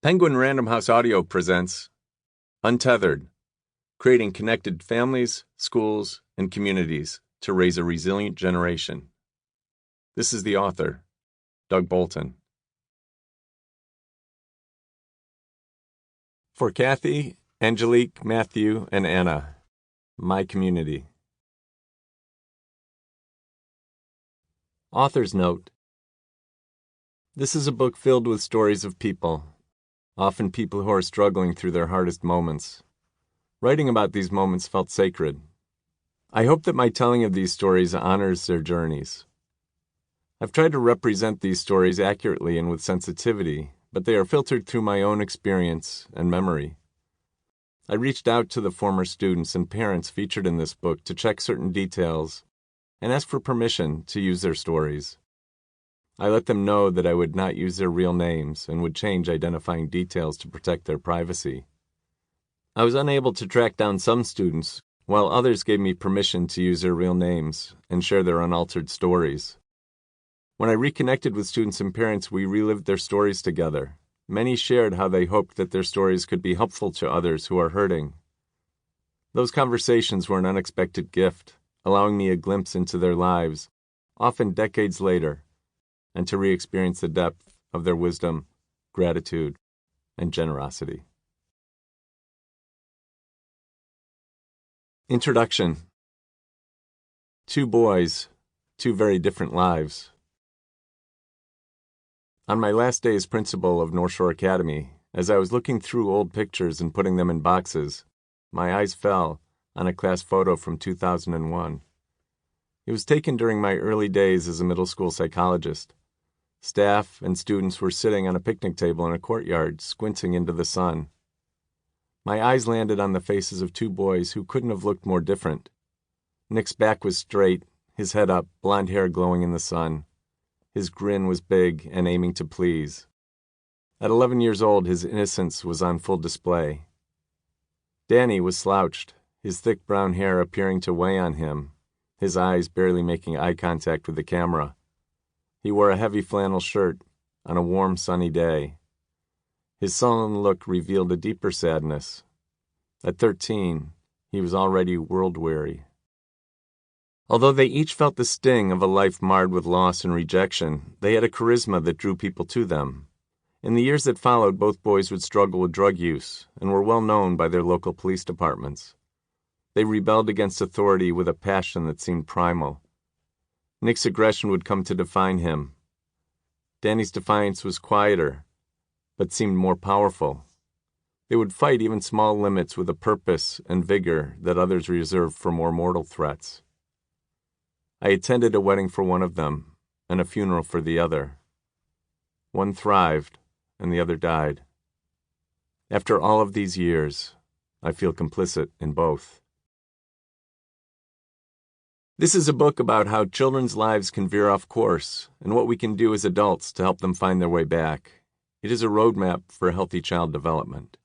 Penguin Random House Audio presents Untethered, creating connected families, schools, and communities to raise a resilient generation. This is the author, Doug Bolton. For Kathy, Angelique, Matthew, and Anna, my community. Author's note. This is a book filled with stories of people, often people who are struggling through their hardest moments. Writing about these moments felt sacred. I hope that my telling of these stories honors their journeys. I've tried to represent these stories accurately and with sensitivity, but they are filtered through my own experience and memory. I reached out to the former students and parents featured in this book to check certain details and ask for permission to use their stories. I let them know that I would not use their real names and would change identifying details to protect their privacy. I was unable to track down some students, while others gave me permission to use their real names and share their unaltered stories. When I reconnected with students and parents, we relived their stories together. Many shared how they hoped that their stories could be helpful to others who are hurting. Those conversations were an unexpected gift, allowing me a glimpse into their lives, often decades later, and to re-experience the depth of their wisdom, gratitude, and generosity. Introduction. 2 boys, 2 very different lives. On my last day as principal of North Shore Academy, as I was looking through old pictures and putting them in boxes, my eyes fell on a class photo from 2001. It was taken during my early days as a middle school psychologist. Staff and students were sitting on a picnic table in a courtyard, squinting into the sun. My eyes landed on the faces of 2 boys who couldn't have looked more different. Nick's back was straight, his head up, blonde hair glowing in the sun. His grin was big and aiming to please. At 11 years old, his innocence was on full display. Danny was slouched, his thick brown hair appearing to weigh on him, his eyes barely making eye contact with the camera. He wore a heavy flannel shirt on a warm, sunny day. His sullen look revealed a deeper sadness. At 13, he was already world-weary. Although they each felt the sting of a life marred with loss and rejection, they had a charisma that drew people to them. In the years that followed, both boys would struggle with drug use and were well known by their local police departments. They rebelled against authority with a passion that seemed primal. Nick's aggression would come to define him. Danny's defiance was quieter, but seemed more powerful. They would fight even small limits with a purpose and vigor that others reserved for more mortal threats. I attended a wedding for one of them, and a funeral for the other. One thrived, and the other died. After all of these years, I feel complicit in both. This is a book about how children's lives can veer off course, and what we can do as adults to help them find their way back. It is a roadmap for healthy child development.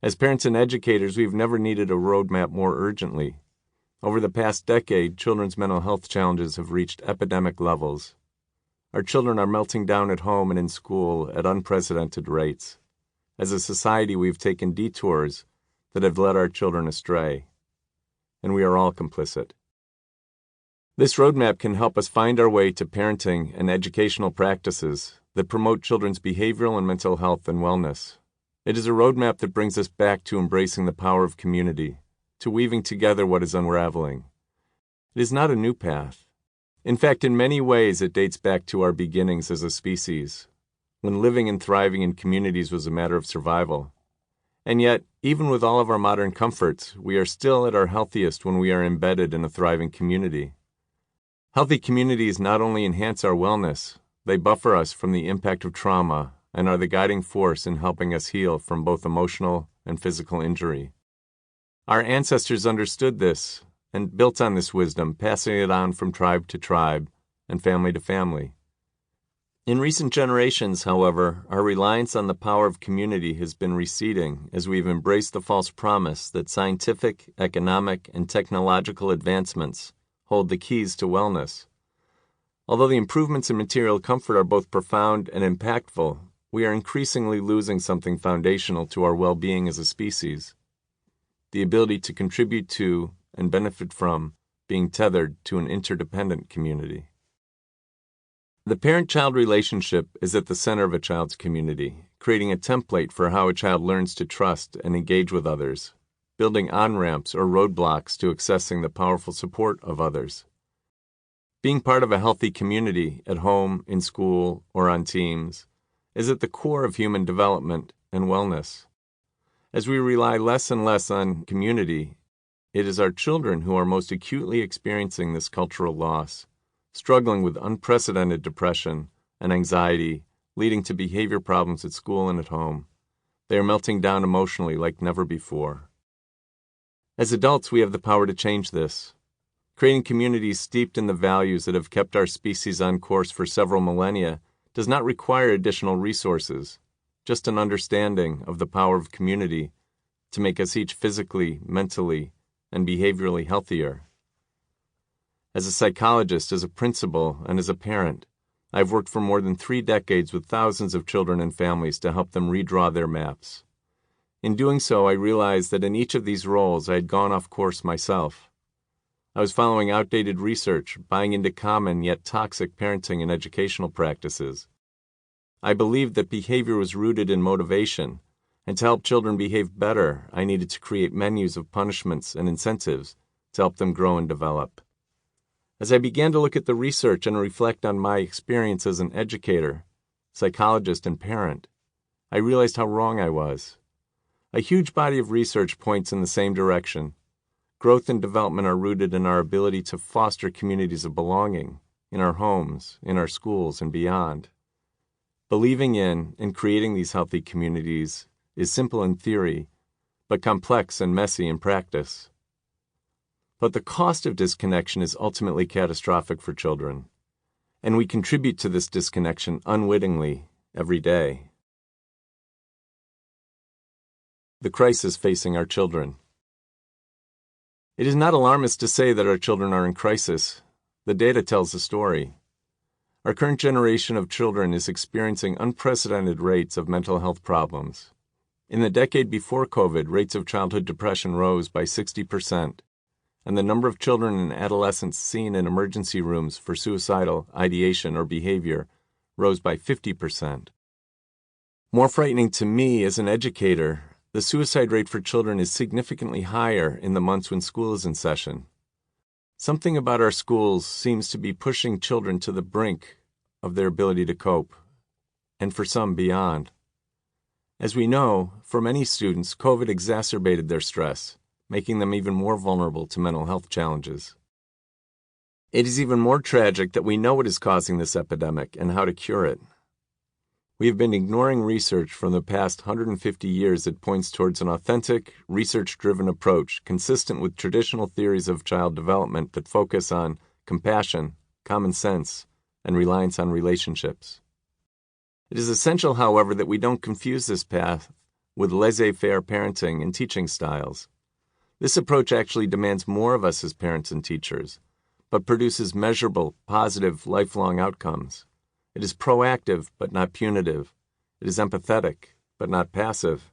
As parents and educators, we've never needed a roadmap more urgently. Over the past decade, children's mental health challenges have reached epidemic levels. Our children are melting down at home and in school at unprecedented rates. As a society, we've taken detours that have led our children astray, and we are all complicit. This roadmap can help us find our way to parenting and educational practices that promote children's behavioral and mental health and wellness. It is a roadmap that brings us back to embracing the power of community, to weaving together what is unraveling. It is not a new path. In fact, in many ways, it dates back to our beginnings as a species, when living and thriving in communities was a matter of survival. And yet, even with all of our modern comforts, we are still at our healthiest when we are embedded in a thriving community. Healthy communities not only enhance our wellness, they buffer us from the impact of trauma and are the guiding force in helping us heal from both emotional and physical injury. Our ancestors understood this and built on this wisdom, passing it on from tribe to tribe and family to family. In recent generations, however, our reliance on the power of community has been receding as we've embraced the false promise that scientific, economic, and technological advancements hold the keys to wellness. Although the improvements in material comfort are both profound and impactful, we are increasingly losing something foundational to our well-being as a species: the ability to contribute to and benefit from being tethered to an interdependent community. The parent-child relationship is at the center of a child's community, creating a template for how a child learns to trust and engage with others, building on-ramps or roadblocks to accessing the powerful support of others. Being part of a healthy community at home, in school, or on teams is at the core of human development and wellness. As we rely less and less on community, it is our children who are most acutely experiencing this cultural loss, struggling with unprecedented depression and anxiety, leading to behavior problems at school and at home. They are melting down emotionally like never before. As adults, we have the power to change this. Creating communities steeped in the values that have kept our species on course for several millennia does not require additional resources, just an understanding of the power of community to make us each physically, mentally, and behaviorally healthier. As a psychologist, as a principal, and as a parent, I've worked for more than 3 decades with thousands of children and families to help them redraw their maps. In doing so, I realized that in each of these roles I had gone off course myself. I was following outdated research, buying into common yet toxic parenting and educational practices. I believed that behavior was rooted in motivation, and to help children behave better, I needed to create menus of punishments and incentives to help them grow and develop. As I began to look at the research and reflect on my experience as an educator, psychologist, and parent, I realized how wrong I was. A huge body of research points in the same direction. Growth and development are rooted in our ability to foster communities of belonging, in our homes, in our schools, and beyond. Believing in and creating these healthy communities is simple in theory, but complex and messy in practice. But the cost of disconnection is ultimately catastrophic for children, and we contribute to this disconnection unwittingly every day. The crisis facing our children. It is not alarmist to say that our children are in crisis. The data tells the story. Our current generation of children is experiencing unprecedented rates of mental health problems. In the decade before COVID, rates of childhood depression rose by 60%, and the number of children and adolescents seen in emergency rooms for suicidal ideation or behavior rose by 50%. More frightening to me as an educator, the suicide rate for children is significantly higher in the months when school is in session. Something about our schools seems to be pushing children to the brink of their ability to cope, and for some beyond. As we know, for many students, COVID exacerbated their stress, making them even more vulnerable to mental health challenges. It is even more tragic that we know what is causing this epidemic and how to cure it. We have been ignoring research from the past 150 years that points towards an authentic, research-driven approach consistent with traditional theories of child development that focus on compassion, common sense, and reliance on relationships. It is essential, however, that we don't confuse this path with laissez-faire parenting and teaching styles. This approach actually demands more of us as parents and teachers, but produces measurable, positive, lifelong outcomes. It is proactive, but not punitive. It is empathetic, but not passive.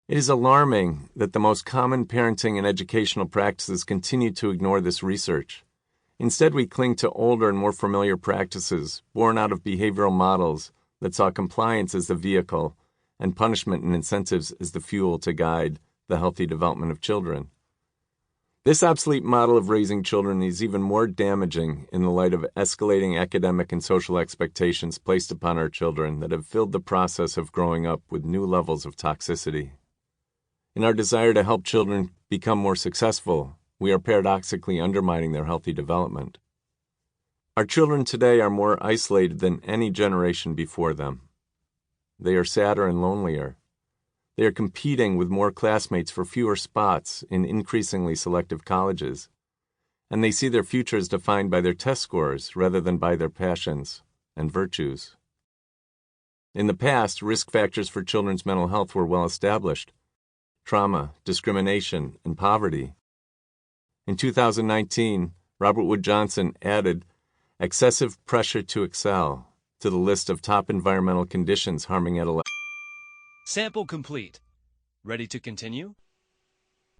It is alarming that the most common parenting and educational practices continue to ignore this research. Instead, we cling to older and more familiar practices born out of behavioral models that saw compliance as the vehicle and punishment and incentives as the fuel to guide the healthy development of children. This obsolete model of raising children is even more damaging in the light of escalating academic and social expectations placed upon our children that have filled the process of growing up with new levels of toxicity. In our desire to help children become more successful, we are paradoxically undermining their healthy development. Our children today are more isolated than any generation before them. They are sadder and lonelier. They are competing with more classmates for fewer spots in increasingly selective colleges, and they see their futures defined by their test scores rather than by their passions and virtues. In the past, risk factors for children's mental health were well established: trauma, discrimination, and poverty. In 2019, Robert Wood Johnson added excessive pressure to excel to the list of top environmental conditions harming adolescents. Sample complete. Ready to continue?